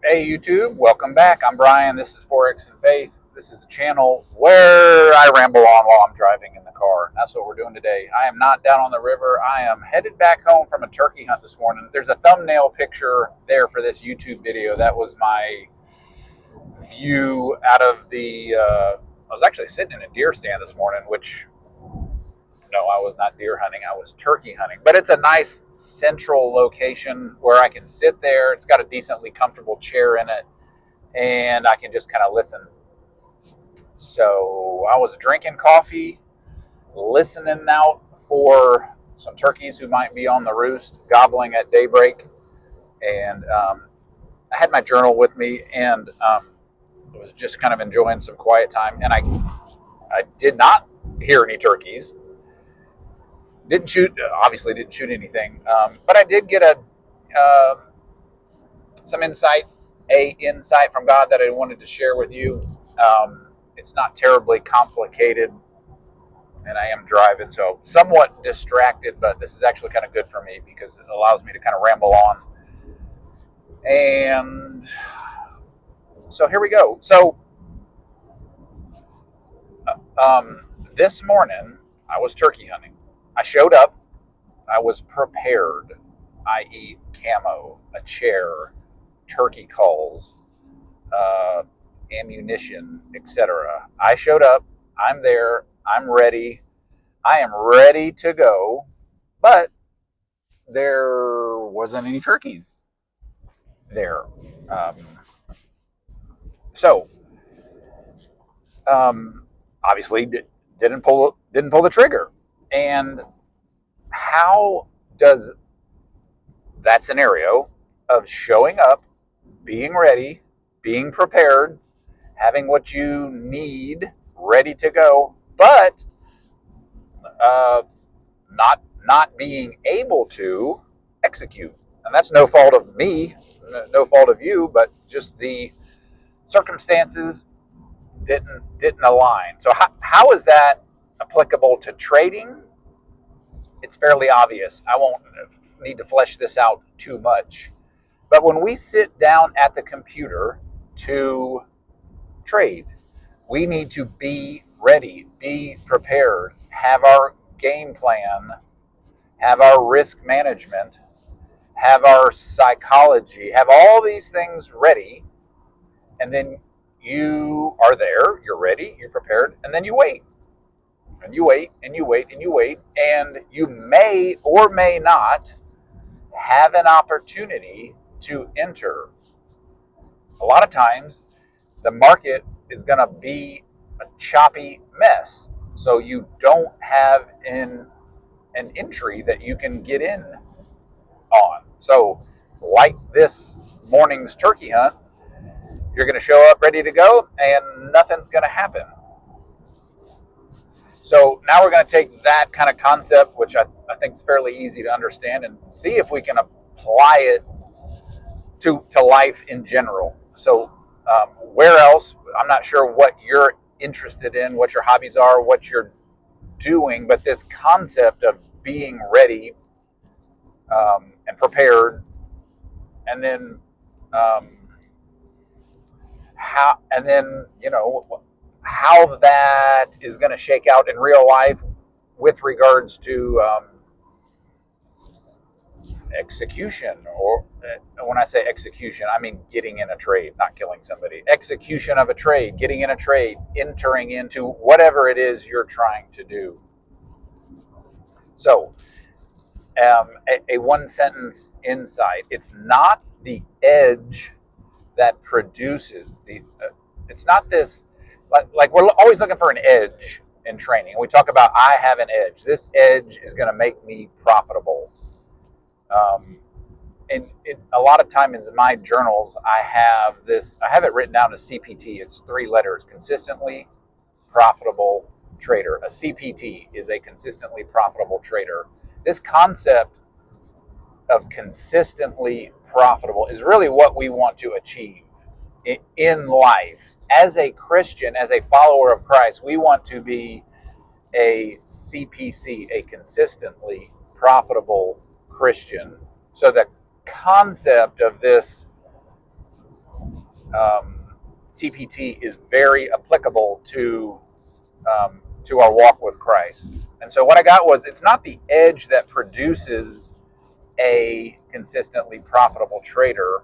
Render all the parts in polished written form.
Hey YouTube, welcome back. I'm Brian. This is Forex and Faith. This is a channel where I ramble on while I'm driving in the car. That's what we're doing today. I am not down on the river. I am headed back home from a turkey hunt this morning. There's a thumbnail picture there for this YouTube video. That was my view out of I was actually sitting in a deer stand this morning, which no, I was not deer hunting. I was turkey hunting. But it's a nice central location where I can sit there. It's got a decently comfortable chair in it, and I can just kind of listen. So I was drinking coffee, listening out for some turkeys who might be on the roost, gobbling at daybreak. And I had my journal with me, and was just kind of enjoying some quiet time. And I did not hear any turkeys. Didn't shoot, obviously didn't shoot anything, but I did get uh, some insight from God that I wanted to share with you. It's not terribly complicated, and I am driving, so somewhat distracted, but this is actually kind of good for me because it allows me to kind of ramble on. And so here we go. So this morning, I was turkey hunting. I showed up. I was prepared, i.e., camo, a chair, turkey calls, ammunition, etc. I showed up. I'm there. I'm ready. I am ready to go, but there wasn't any turkeys there. Um, so obviously didn't pull the trigger. And how does that scenario of showing up, being ready, being prepared, having what you need ready to go, but uh, not being able to execute? And that's no fault of me, no fault of you, but just the circumstances didn't align. So how is that applicable to trading? It's fairly obvious. I won't need to flesh this out too much. But when we sit down at the computer to trade, we need to be ready, be prepared, have our game plan, have our risk management, have our psychology, have all these things ready. And then you are there, you're ready, you're prepared, and then you wait. And you wait, and you wait, and you wait, and you may or may not have an opportunity to enter. A lot of times, the market is going to be a choppy mess. So you don't have an entry that you can get in on. So, like this morning's turkey hunt, you're going to show up ready to go, and nothing's going to happen. So now we're going to take that kind of concept, which I think is fairly easy to understand, and see if we can apply it to life in general. So where else? I'm not sure what you're interested in, what your hobbies are, what you're doing, but this concept of being ready and prepared, and then um, how that is going to shake out in real life with regards to execution. Or when I say execution, I mean getting in a trade, not killing somebody. Execution of a trade, getting in a trade, entering into whatever it is you're trying to do. So a one sentence insight: it's not the edge that produces it's not this, like we're always looking for an edge in training. We talk about, I have an edge, this edge is going to make me profitable. And a lot of times in my journals, I have it written down as CPT. It's 3 letters: consistently profitable trader. A CPT is a consistently profitable trader. This concept of consistently profitable is really what we want to achieve in life. As a Christian, as a follower of Christ, we want to be a CPC, a consistently profitable Christian. So the concept of this CPT is very applicable to our walk with Christ. And so what I got was, it's not the edge that produces a consistently profitable trader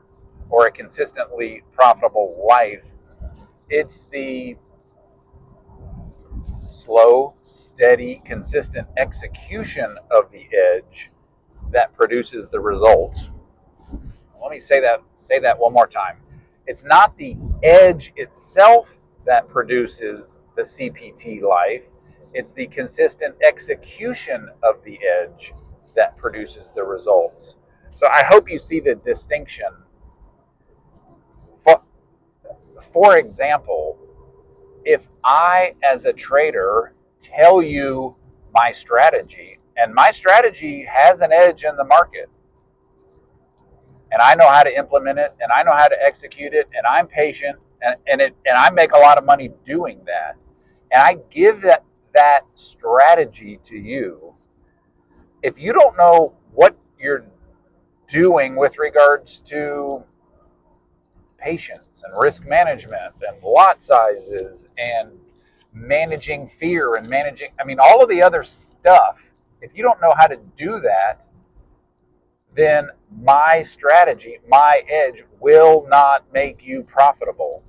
or a consistently profitable life. It's the slow, steady, consistent execution of the edge that produces the results. Let me say that one more time. It's not the edge itself that produces the CPT life. It's the consistent execution of the edge that produces the results. So I hope you see the distinction. For example, if I, as a trader, tell you my strategy, and my strategy has an edge in the market, and I know how to implement it, and I know how to execute it, and I'm patient, and I make a lot of money doing that, and I give that strategy to you, if you don't know what you're doing with regards to patience and risk management and lot sizes and managing fear and all of the other stuff, if you don't know how to do that, then my strategy, my edge, will not make you profitable.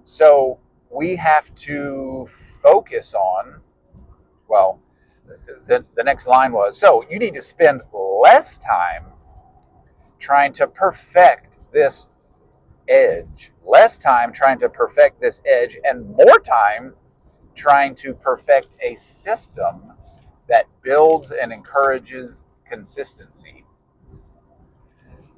So we have to focus on, well, the next line was, so you need to spend less time trying to perfect this edge, and more time trying to perfect a system that builds and encourages consistency.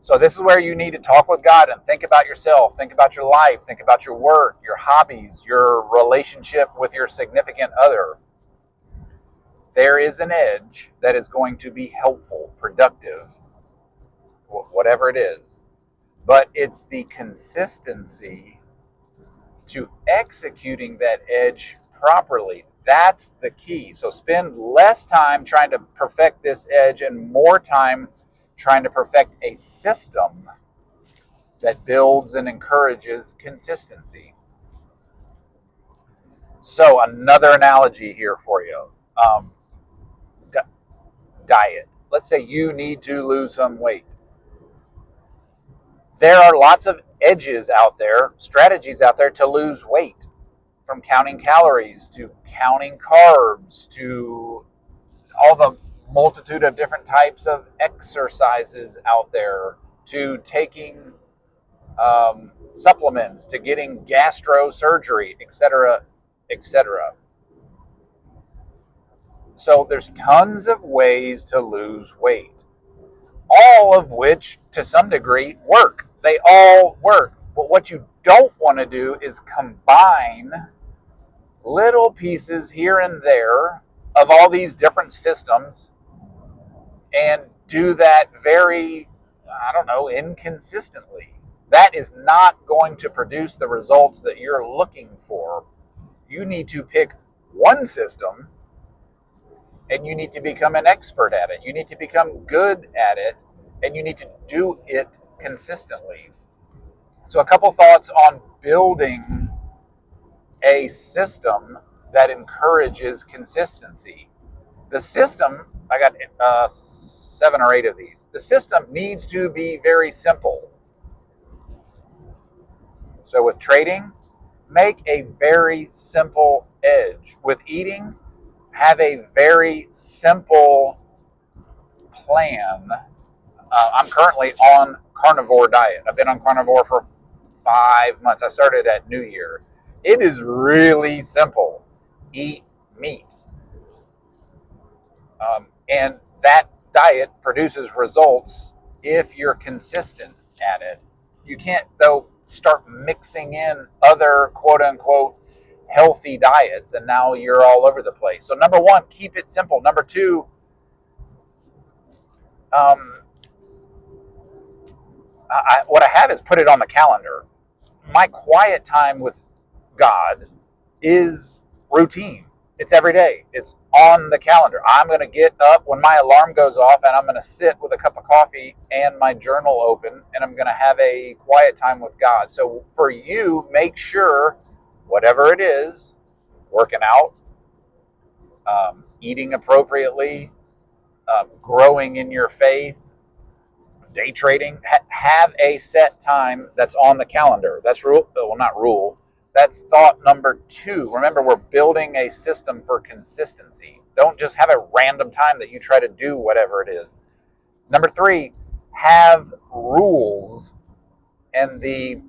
So this is where you need to talk with God and think about yourself, think about your life, think about your work, your hobbies, your relationship with your significant other. There is an edge that is going to be helpful, productive, whatever it is. But it's the consistency to executing that edge properly. That's the key. So spend less time trying to perfect this edge and more time trying to perfect a system that builds and encourages consistency. So another analogy here for you. Diet. Let's say you need to lose some weight. There are lots of edges out there, strategies out there to lose weight, from counting calories to counting carbs to all the multitude of different types of exercises out there, to taking supplements, to getting gastro surgery, etc., etc. So there's tons of ways to lose weight, all of which to some degree work. They all work. But what you don't want to do is combine little pieces here and there of all these different systems and do that very, inconsistently. That is not going to produce the results that you're looking for. You need to pick one system and you need to become an expert at it. You need to become good at it, and you need to do it consistently. So a couple thoughts on building a system that encourages consistency. The system, I got 7 or 8 of these. The system needs to be very simple. So with trading, make a very simple edge. With eating, have a very simple plan. I'm currently on carnivore diet. I've been on carnivore for 5 months. I started at New Year. It is really simple. Eat meat. And that diet produces results if you're consistent at it. You can't, though, start mixing in other quote unquote healthy diets, and now you're all over the place. So, number one, keep it simple. Number two, what I have is put it on the calendar. My quiet time with God is routine. It's every day. It's on the calendar. I'm going to get up when my alarm goes off and I'm going to sit with a cup of coffee and my journal open and I'm going to have a quiet time with God. So for you, make sure whatever it is, working out, eating appropriately, growing in your faith, day trading, have a set time that's on the calendar. That's rule, well, not rule. That's thought number 2. Remember, we're building a system for consistency. Don't just have a random time that you try to do whatever it is. Number 3, have rules. And the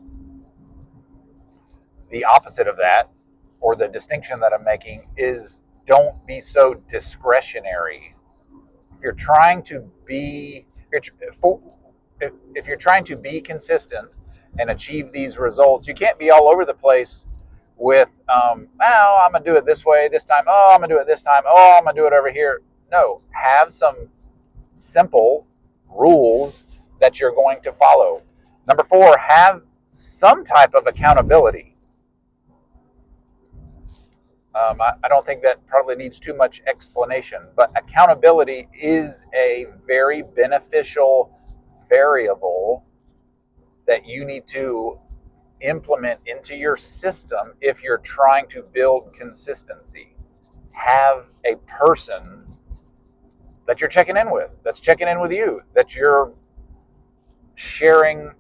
opposite of that, or the distinction that I'm making, is don't be so discretionary. If you're trying to be, if you're trying to be consistent and achieve these results, you can't be all over the place with, oh, I'm going to do it this way this time. Oh, I'm going to do it this time. Oh, I'm going to do it over here. No, have some simple rules that you're going to follow. Number 4, have some type of accountability. I don't think that probably needs too much explanation, but accountability is a very beneficial variable that you need to implement into your system if you're trying to build consistency. Have a person that you're checking in with, that's checking in with you, that you're sharing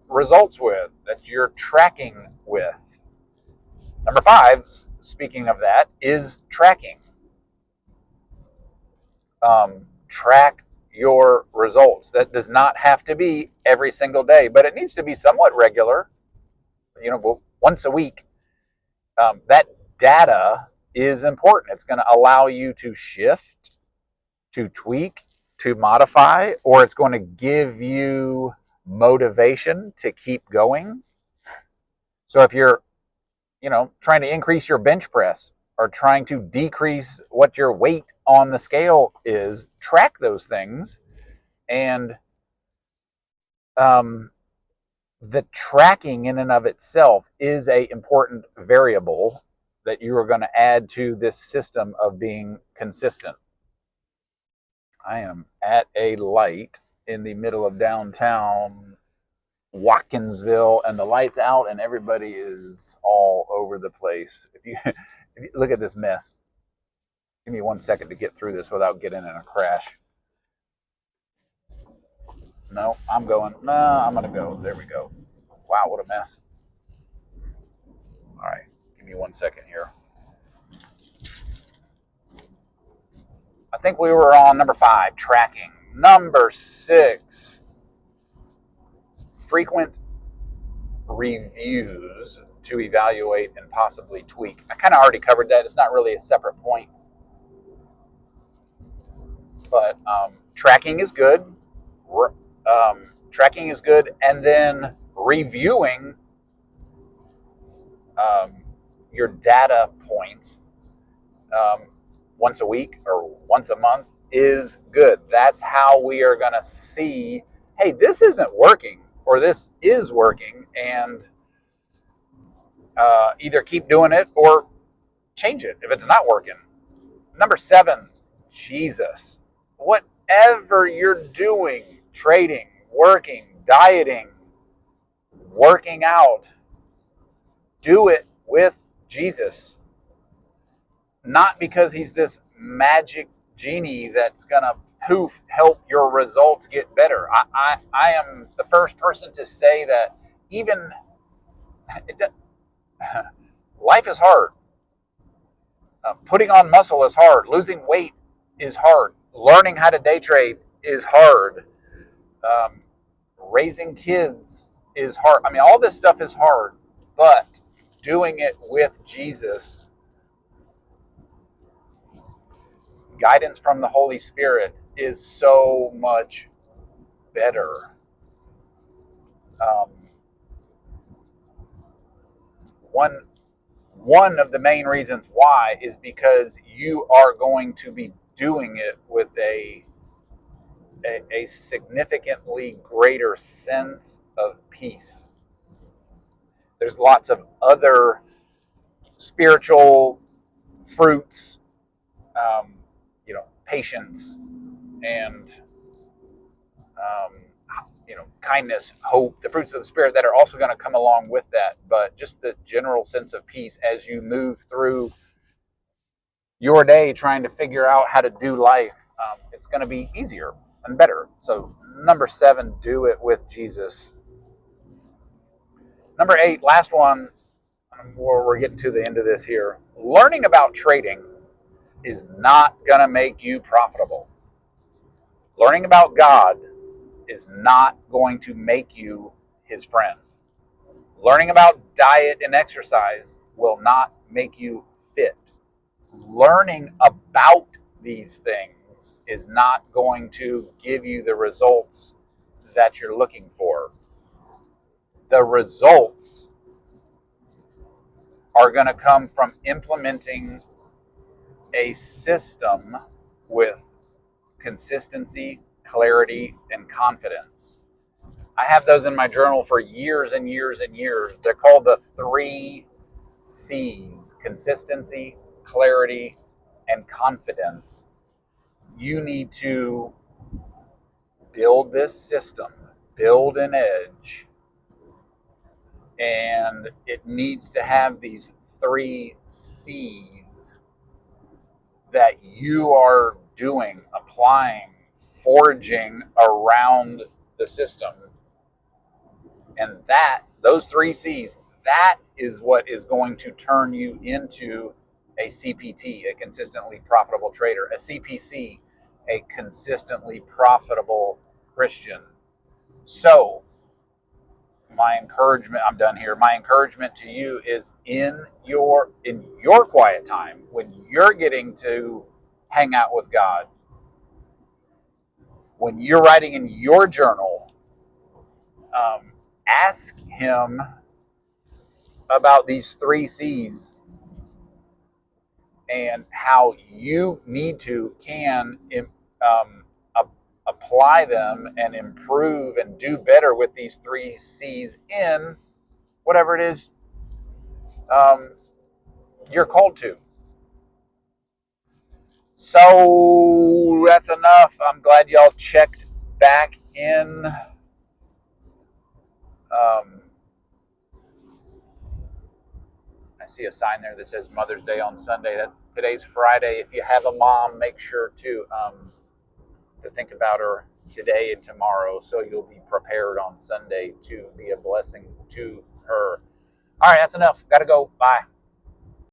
results with, that you're tracking with. Number 5, speaking of that, is tracking. Track your results. That does not have to be every single day, but it needs to be somewhat regular, once a week. That data is important. It's going to allow you to shift, to tweak, to modify, or it's going to give you motivation to keep going. So if you're, trying to increase your bench press or trying to decrease what your weight on the scale is, track those things. And the tracking in and of itself is a important variable that you are going to add to this system of being consistent. I am at a light in the middle of downtown Watkinsville, and the light's out, and everybody is all over the place. If you look at this mess, give me 1 second to get through this without getting in a crash. No, I'm going to go. There we go. Wow, what a mess. All right, give me 1 second here. I think we were on number 5, tracking. Number 6, frequent reviews to evaluate and possibly tweak. I kind of already covered that. It's not really a separate point. But tracking is good. Tracking is good. And then reviewing your data points once a week or once a month is good. That's how we are going to see, hey, this isn't working or this is working, and either keep doing it or change it if it's not working. Number 7, Jesus. Whatever you're doing, trading, working, dieting, working out, do it with Jesus. Not because he's this magic genie that's going to poof help your results get better. I am the first person to say that even life is hard. Putting on muscle is hard. Losing weight is hard. Learning how to day trade is hard. Raising kids is hard. I mean, all this stuff is hard, but doing it with Jesus, guidance from the Holy Spirit, is so much better. One of the main reasons why is because you are going to be doing it with a significantly greater sense of peace. There's lots of other spiritual fruits, patience, and kindness, hope, the fruits of the Spirit that are also going to come along with that. But just the general sense of peace as you move through your day trying to figure out how to do life, it's going to be easier and better. So, number 7, do it with Jesus. Number 8, last one, we're getting to the end of this here. Learning about trading is not going to make you profitable. Learning about God is not going to make you his friend. Learning about diet and exercise will not make you fit. Learning about these things is not going to give you the results that you're looking for. The results are going to come from implementing a system with consistency, clarity, and confidence. I have those in my journal for years and years and years. They're called the 3 C's: consistency, clarity, and confidence. You need to build this system, build an edge, and it needs to have these 3 C's that you are doing, applying, forging around the system. And those 3 C's, that is what is going to turn you into a CPT, a consistently profitable trader, a CPC, a consistently profitable Christian. So, my encouragement, I'm done here. My encouragement to you is in your quiet time, when you're getting to hang out with God, when you're writing in your journal, ask him about these 3 C's and how you can apply them and improve and do better with these 3 C's in whatever it is you're called to. So that's enough. I'm glad y'all checked back in. I see a sign there that says Mother's Day on Sunday. Today's Friday. If you have a mom, make sure to think about her today and tomorrow, so you'll be prepared on Sunday to be a blessing to her. All right, that's enough. Got to go. Bye.